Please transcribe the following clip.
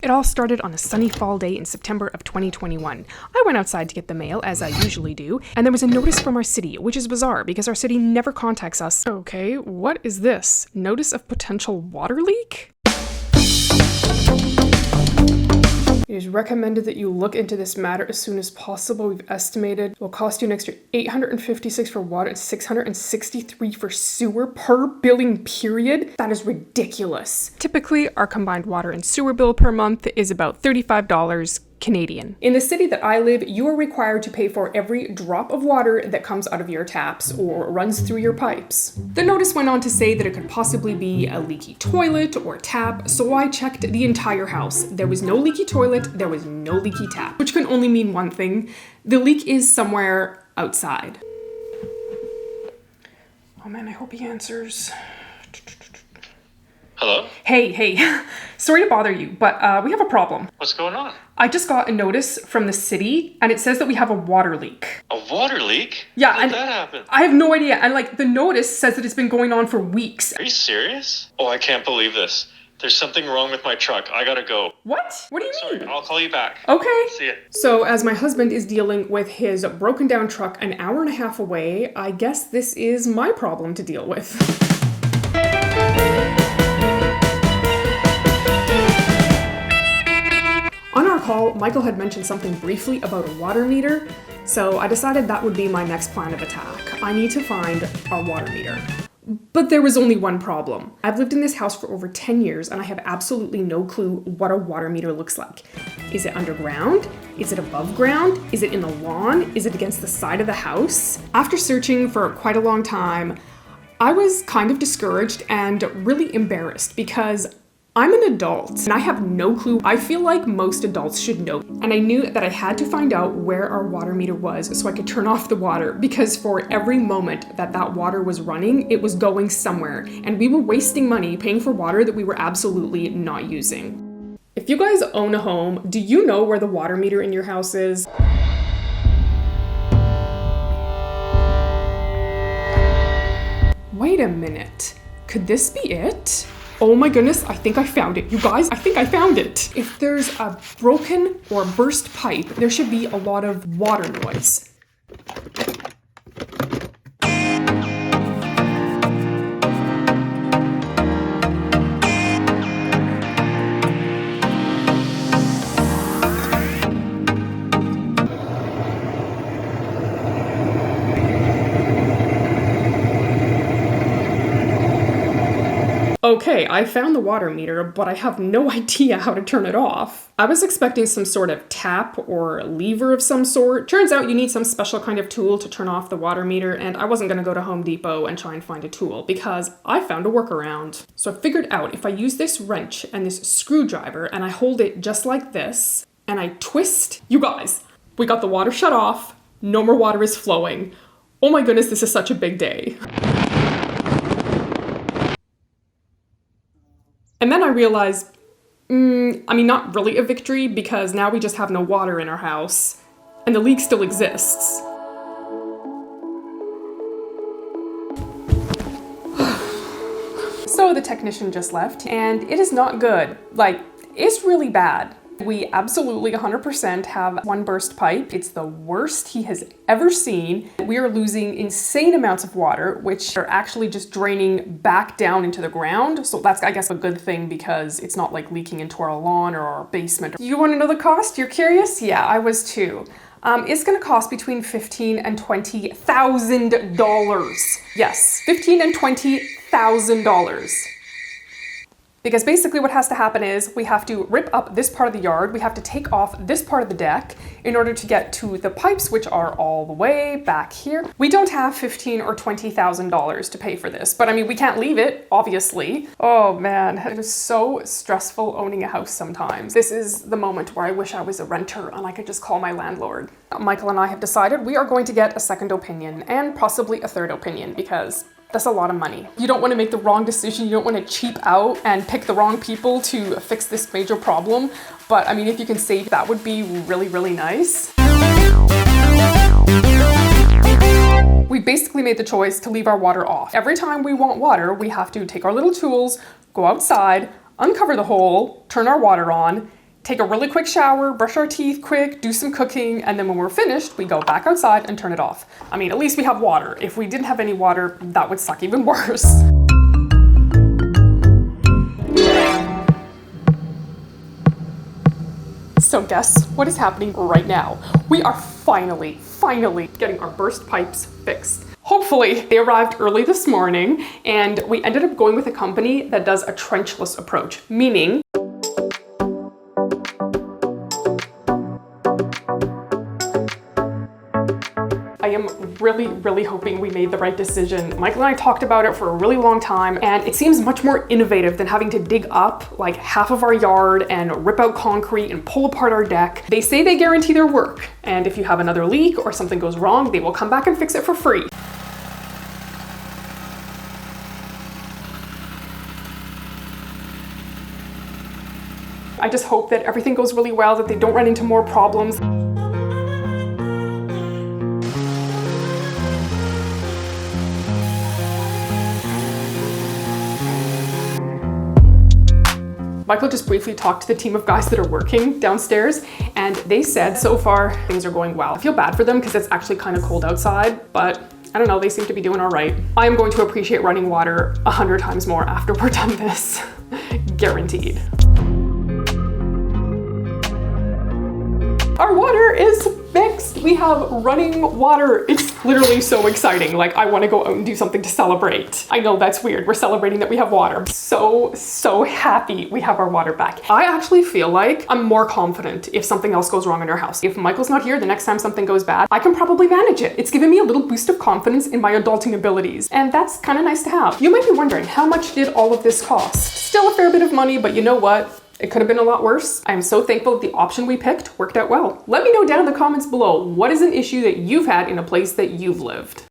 It all started on a sunny fall day in September of 2021. I went outside to get the mail, as I usually do, and there was a notice from our city, which is bizarre because our city never contacts us. Okay, what is this? Notice of potential water leak? It is recommended that you look into this matter as soon as possible. We've estimated it will cost you an extra $856 for water and $663 for sewer per billing period. That is ridiculous. Typically, our combined water and sewer bill per month is about $35 Canadian. In the city that I live, you are required to pay for every drop of water that comes out of your taps or runs through your pipes. The notice went on to say that it could possibly be a leaky toilet or tap, so I checked the entire house. There was no leaky toilet, there was no leaky tap, which can only mean one thing. The leak is somewhere outside. Oh man, I hope he answers. Hello? Hey, sorry to bother you, but we have a problem. What's going on? I just got a notice from the city, and it says that we have a water leak. A water leak? Yeah, How did that happen? I have no idea, and the notice says that it's been going on for weeks. Are you serious? Oh, I can't believe this. There's something wrong with my truck. I gotta go. What? What do you mean? Sorry, I'll call you back. Okay. See ya. So, as my husband is dealing with his broken down truck an hour and a half away, I guess this is my problem to deal with. On our call, Michael had mentioned something briefly about a water meter, so I decided that would be my next plan of attack. I need to find our water meter. But there was only one problem. I've lived in this house for over 10 years and I have absolutely no clue what a water meter looks like. Is it underground? Is it above ground? Is it in the lawn? Is it against the side of the house? After searching for quite a long time, I was kind of discouraged and really embarrassed because I'm an adult and I have no clue. I feel like most adults should know. And I knew that I had to find out where our water meter was so I could turn off the water, because for every moment that water was running, it was going somewhere. And we were wasting money paying for water that we were absolutely not using. If you guys own a home, do you know where the water meter in your house is? Wait a minute. Could this be it? Oh my goodness, I think I found it. You guys, I think I found it. If there's a broken or burst pipe, there should be a lot of water noise. Okay, I found the water meter, but I have no idea how to turn it off. I was expecting some sort of tap or lever of some sort. Turns out you need some special kind of tool to turn off the water meter, and I wasn't gonna go to Home Depot and try and find a tool because I found a workaround. So I figured out if I use this wrench and this screwdriver and I hold it just like this and I twist, you guys, we got the water shut off, no more water is flowing. Oh my goodness, this is such a big day. And then I realized, not really a victory, because now we just have no water in our house, and the leak still exists. So the technician just left, and it is not good. It's really bad. We absolutely 100% have one burst pipe. It's the worst he has ever seen. We are losing insane amounts of water, which are actually just draining back down into the ground. So that's, I guess, a good thing because it's not leaking into our lawn or our basement. You want to know the cost? You're curious? Yeah, I was too. It's gonna cost between $15,000 and $20,000. Yes, $15,000 and $20,000. Because basically what has to happen is we have to rip up this part of the yard, we have to take off this part of the deck in order to get to the pipes, which are all the way back here. We don't have $15,000 or $20,000 to pay for this, but we can't leave it, obviously. Oh man, it is so stressful owning a house sometimes. This is the moment where I wish I was a renter and I could just call my landlord. Michael and I have decided we are going to get a second opinion and possibly a third opinion because that's a lot of money. You don't want to make the wrong decision. You don't want to cheap out and pick the wrong people to fix this major problem. But if you can save, that would be really, really nice. We basically made the choice to leave our water off. Every time we want water, we have to take our little tools, go outside, uncover the hole, turn our water on, take a really quick shower, brush our teeth quick, do some cooking, and then when we're finished, we go back outside and turn it off. I mean, at least we have water. If we didn't have any water, that would suck even worse. So guess what is happening right now? We are finally getting our burst pipes fixed. Hopefully, they arrived early this morning, and we ended up going with a company that does a trenchless approach, meaning I am really hoping we made the right decision. Michael and I talked about it for a really long time, and it seems much more innovative than having to dig up like half of our yard and rip out concrete and pull apart our deck. They say they guarantee their work, and if you have another leak or something goes wrong, they will come back and fix it for free. I just hope that everything goes really well, that they don't run into more problems. Michael just briefly talked to the team of guys that are working downstairs, and they said so far things are going well. I feel bad for them because it's actually kind of cold outside, but I don't know, they seem to be doing all right. I am going to appreciate running water 100 times more after we're done this. Guaranteed. Our water is fixed. We have running water. It's literally so exciting. Like, I want to go out and do something to celebrate. I know that's weird. We're celebrating that we have water. So happy we have our water back. I actually feel like I'm more confident if something else goes wrong in our house. If Michael's not here, the next time something goes bad, I can probably manage it. It's given me a little boost of confidence in my adulting abilities, and that's kind of nice to have. You might be wondering, how much did all of this cost? Still a fair bit of money, but you know what? It could have been a lot worse. I am so thankful that the option we picked worked out well. Let me know down in the comments below, what is an issue that you've had in a place that you've lived?